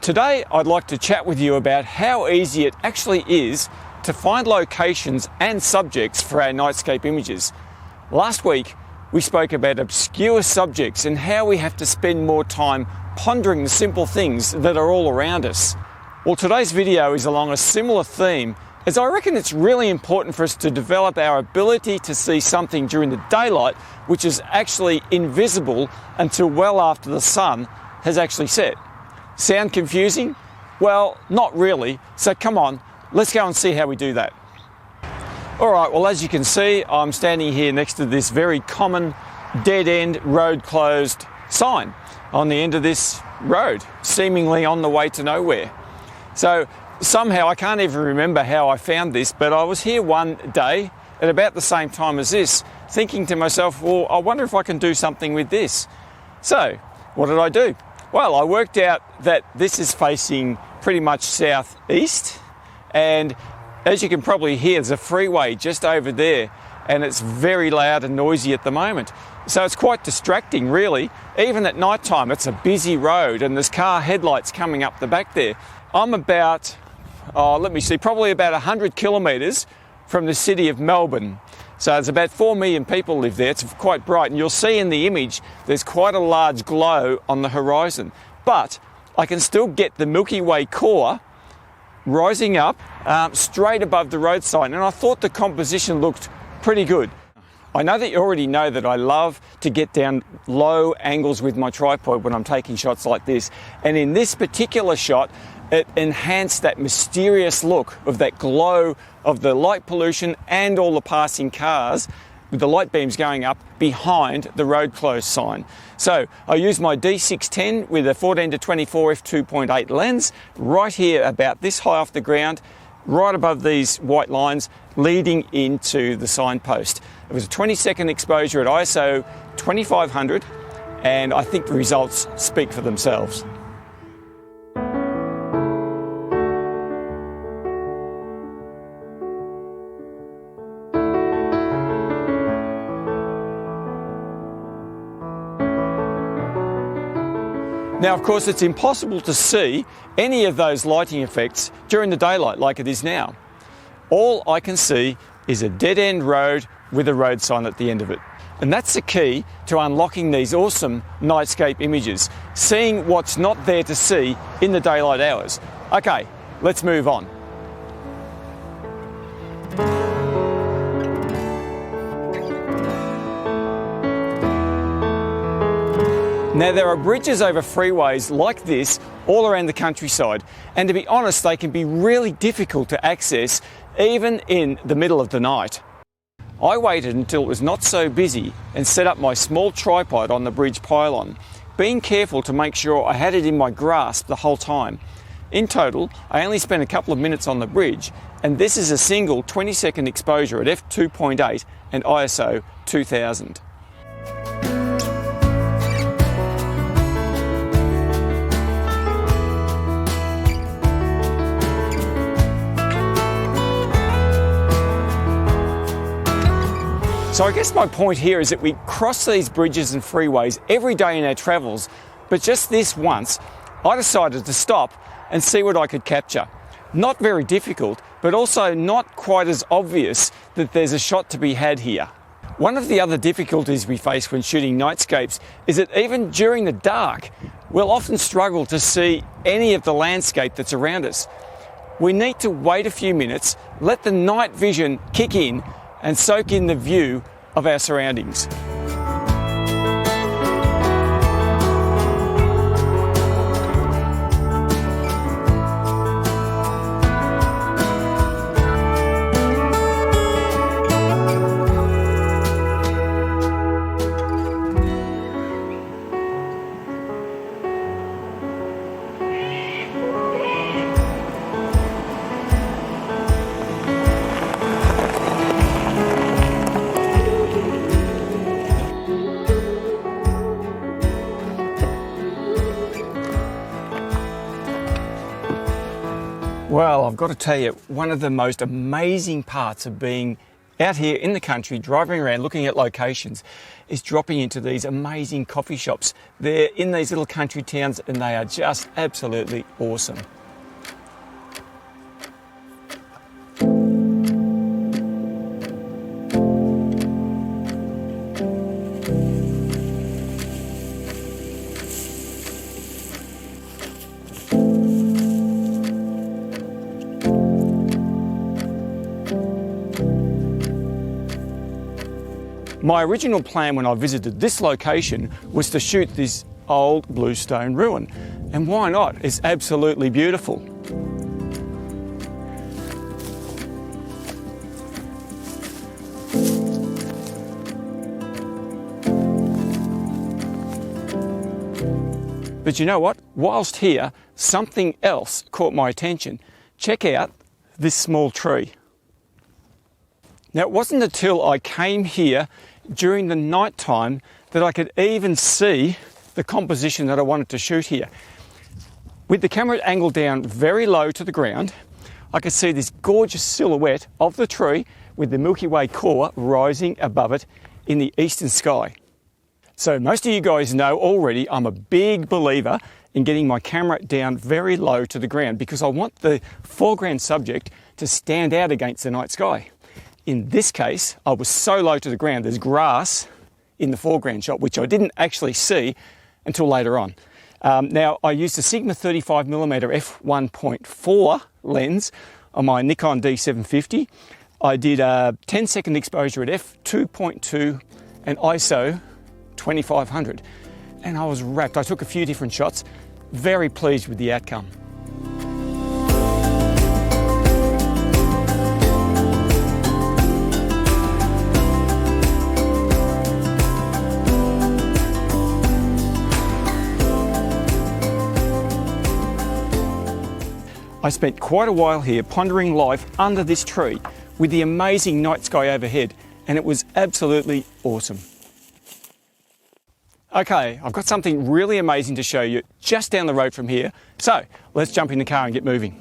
Today I'd like to chat with you about how easy it actually is to find locations and subjects for our Nightscape images. Last week we spoke about obscure subjects and how we have to spend more time pondering the simple things that are all around us. Well, today's video is along a similar theme, as I reckon it's really important for us to develop our ability to see something during the daylight which is actually invisible until well after the sun has actually set. Sound confusing? Well, not really. So come on, let's go and see how we do that. Alright, well, as you can see, I'm standing here next to this very common dead-end road closed sign on the end of this road, seemingly on the way to nowhere. So somehow, I can't even remember how I found this, but I was here one day at about the same time as this, thinking to myself, well, I wonder if I can do something with this. So, what did I do? Well, I worked out that this is facing pretty much southeast, and as you can probably hear, there's a freeway just over there, and it's very loud and noisy at the moment. So it's quite distracting, really. Even at night time, it's a busy road, and there's car headlights coming up the back there. I'm about, probably about 100 kilometres from the city of Melbourne. So there's about 4 million people live there. It's quite bright, and you'll see in the image there's quite a large glow on the horizon. But I can still get the Milky Way core rising up straight above the road sign, and I thought the composition looked pretty good. I know that you already know that I love to get down low angles with my tripod when I'm taking shots like this, and in this particular shot it enhanced that mysterious look of that glow of the light pollution and all the passing cars with the light beams going up behind the road closed sign. So I used my D610 with a 14-24 f2.8 lens right here about this high off the ground, right above these white lines leading into the signpost. It was a 20-second exposure at ISO 2500, and I think the results speak for themselves. Now, of course, it's impossible to see any of those lighting effects during the daylight like it is now. All I can see is a dead-end road with a road sign at the end of it. And that's the key to unlocking these awesome Nightscape images, seeing what's not there to see in the daylight hours. Okay, let's move on. Now, there are bridges over freeways like this all around the countryside, and to be honest, they can be really difficult to access even in the middle of the night. I waited until it was not so busy and set up my small tripod on the bridge pylon, being careful to make sure I had it in my grasp the whole time. In total, I only spent a couple of minutes on the bridge, and this is a single 20-second exposure at f2.8 and ISO 2000. So I guess my point here is that we cross these bridges and freeways every day in our travels, but just this once, I decided to stop and see what I could capture. Not very difficult, but also not quite as obvious that there's a shot to be had here. One of the other difficulties we face when shooting nightscapes is that even during the dark, we'll often struggle to see any of the landscape that's around us. We need to wait a few minutes, let the night vision kick in, and soak in the view of our surroundings. Well, I've got to tell you, one of the most amazing parts of being out here in the country, driving around looking at locations, is dropping into these amazing coffee shops. They're in these little country towns and they are just absolutely awesome. My original plan when I visited this location was to shoot this old bluestone ruin. And why not? It's absolutely beautiful. But you know what? Whilst here, something else caught my attention. Check out this small tree. Now, it wasn't until I came here during the night time that I could even see the composition that I wanted to shoot here. With the camera angled down very low to the ground, I could see this gorgeous silhouette of the tree with the Milky Way core rising above it in the eastern sky. So most of you guys know already I'm a big believer in getting my camera down very low to the ground because I want the foreground subject to stand out against the night sky. In this case, I was so low to the ground, there's grass in the foreground shot, which I didn't actually see until later on. Now, I used a Sigma 35mm f1.4 lens on my Nikon D750. I did a 10-second exposure at f2.2 and ISO 2500. And I was wrapped. I took a few different shots, very pleased with the outcome. I spent quite a while here pondering life under this tree with the amazing night sky overhead, and it was absolutely awesome. Okay, I've got something really amazing to show you just down the road from here, so let's jump in the car and get moving.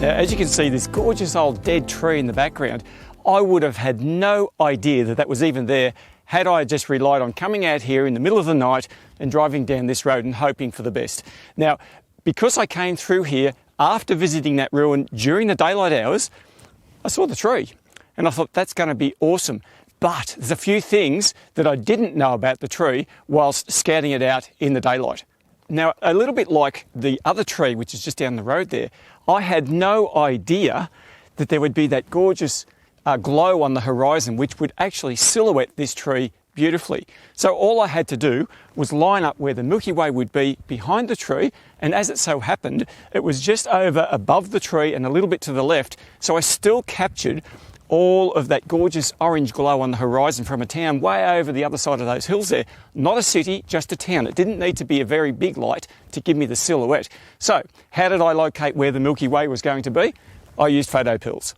Now, as you can see, this gorgeous old dead tree in the background, I would have had no idea that that was even there had I just relied on coming out here in the middle of the night and driving down this road and hoping for the best. Now, because I came through here after visiting that ruin during the daylight hours, I saw the tree and I thought that's going to be awesome. But there's a few things that I didn't know about the tree whilst scouting it out in the daylight. Now, a little bit like the other tree, which is just down the road there, I had no idea that there would be that gorgeous glow on the horizon, which would actually silhouette this tree beautifully. So all I had to do was line up where the Milky Way would be behind the tree, and as it so happened, it was just over above the tree and a little bit to the left, so I still captured all of that gorgeous orange glow on the horizon from a town way over the other side of those hills there. Not a city, just a town. It didn't need to be a very big light to give me the silhouette. So how did I locate where the Milky Way was going to be? I used Photo Pills.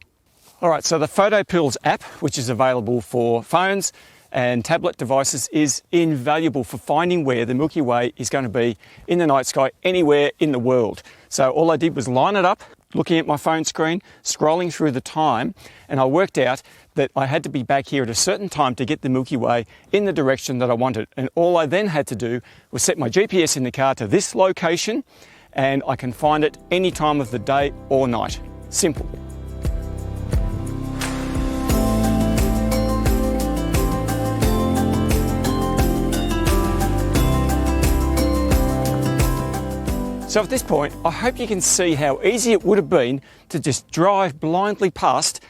All right, so the Photo Pills app, which is available for phones and tablet devices, is invaluable for finding where the Milky Way is going to be in the night sky anywhere in the world. So all I did was line it up, looking at my phone screen, scrolling through the time, and I worked out that I had to be back here at a certain time to get the Milky Way in the direction that I wanted. And all I then had to do was set my GPS in the car to this location, and I can find it any time of the day or night. Simple. So at this point, I hope you can see how easy it would have been to just drive blindly past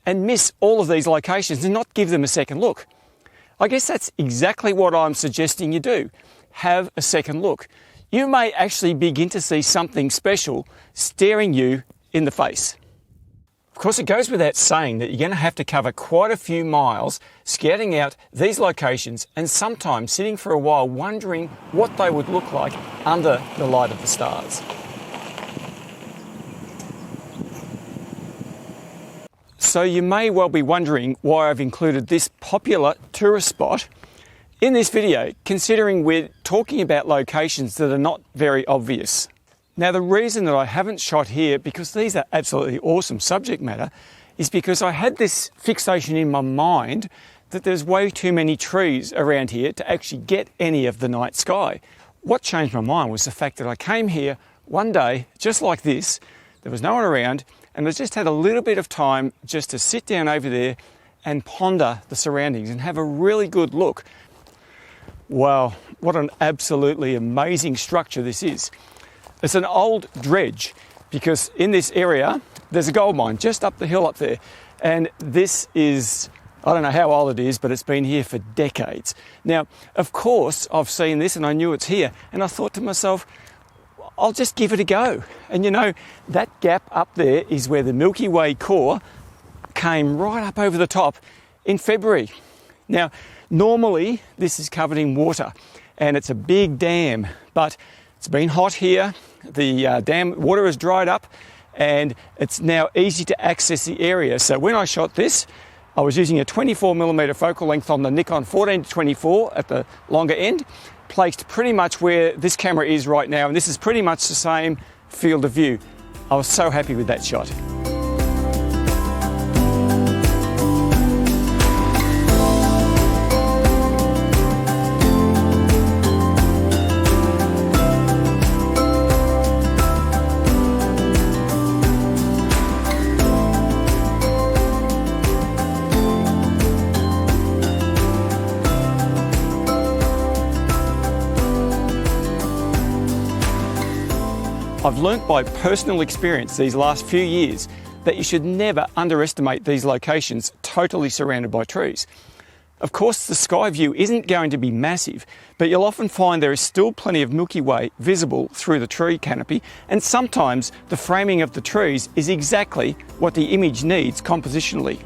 and miss all of these locations and not give them a second look. I guess that's exactly what I'm suggesting you do. Have a second look. You may actually begin to see something special staring you in the face. Of course, it goes without saying that you're going to have to cover quite a few miles scouting out these locations and sometimes sitting for a while wondering what they would look like under the light of the stars. So you may well be wondering why I've included this popular tourist spot in this video, considering we're talking about locations that are not very obvious. Now, the reason that I haven't shot here, because these are absolutely awesome subject matter, is because I had this fixation in my mind that there's way too many trees around here to actually get any of the night sky. What changed my mind was the fact that I came here one day, just like this, there was no one around, and I just had a little bit of time just to sit down over there and ponder the surroundings and have a really good look. Wow, what an absolutely amazing structure this is. It's an old dredge, because in this area there's a gold mine just up the hill up there, and this is, I don't know how old it is, but it's been here for decades. Now, of course, I've seen this and I knew it's here, and I thought to myself, I'll just give it a go. And you know, that gap up there is where the Milky Way core came right up over the top in February. Now, normally this is covered in water and it's a big dam, but it's been hot here, the dam water has dried up, and it's now easy to access the area. So when I shot this, I was using a 24mm focal length on the Nikon 14-24 at the longer end, placed pretty much where this camera is right now, and this is pretty much the same field of view. I was so happy with that shot. I've learnt by personal experience these last few years that you should never underestimate these locations totally surrounded by trees. Of course, the sky view isn't going to be massive, but you'll often find there is still plenty of Milky Way visible through the tree canopy, and sometimes the framing of the trees is exactly what the image needs compositionally.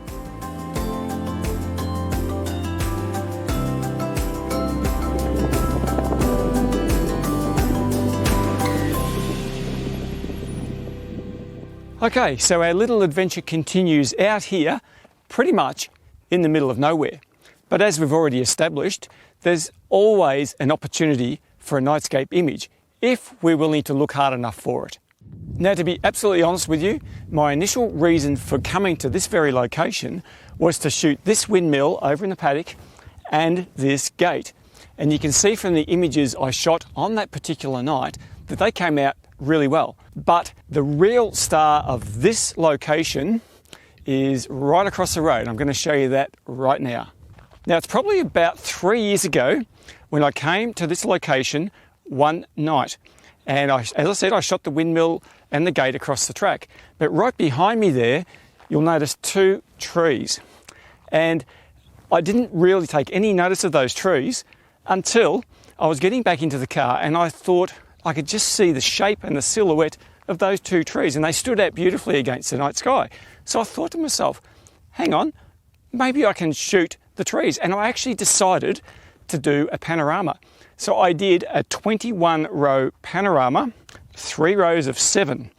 Okay, so our little adventure continues out here, pretty much in the middle of nowhere. But as we've already established, there's always an opportunity for a nightscape image if we're willing to look hard enough for it. Now, to be absolutely honest with you, my initial reason for coming to this very location was to shoot this windmill over in the paddock and this gate. And you can see from the images I shot on that particular night that they came out really well. But the real star of this location is right across the road. I'm going to show you that right now. Now, it's probably about 3 years ago when I came to this location one night. And as I said, I shot the windmill and the gate across the track. But right behind me there, you'll notice two trees. And I didn't really take any notice of those trees until I was getting back into the car, and I thought I could just see the shape and the silhouette of those two trees, and they stood out beautifully against the night sky. So I thought to myself, hang on, maybe I can shoot the trees. And I actually decided to do a panorama. So I did a 21-row panorama, 3 rows of 7,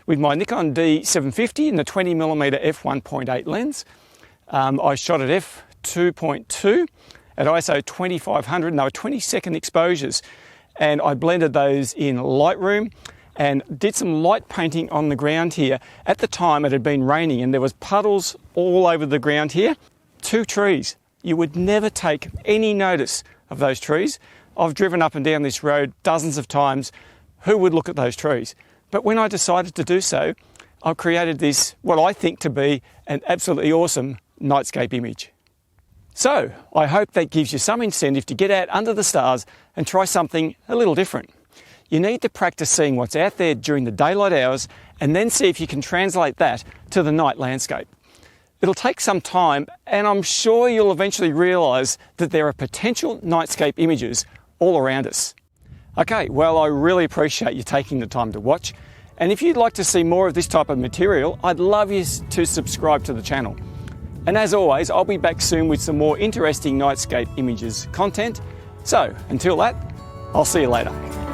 with my Nikon D750 and the 20mm f1.8 lens. I shot at f2.2 at ISO 2500, and they were 20-second exposures. And I blended those in Lightroom and did some light painting on the ground here. At the time, it had been raining and there was puddles all over the ground here. 2 trees. You would never take any notice of those trees. I've driven up and down this road dozens of times. Who would look at those trees? But when I decided to do so, I created this, what I think to be an absolutely awesome nightscape image. So, I hope that gives you some incentive to get out under the stars and try something a little different. You need to practice seeing what's out there during the daylight hours and then see if you can translate that to the night landscape. It'll take some time, and I'm sure you'll eventually realise that there are potential nightscape images all around us. Okay, well, I really appreciate you taking the time to watch, And if you'd like to see more of this type of material, I'd love you to subscribe to the channel. And as always, I'll be back soon with some more interesting Nightscape images content. So until that, I'll see you later.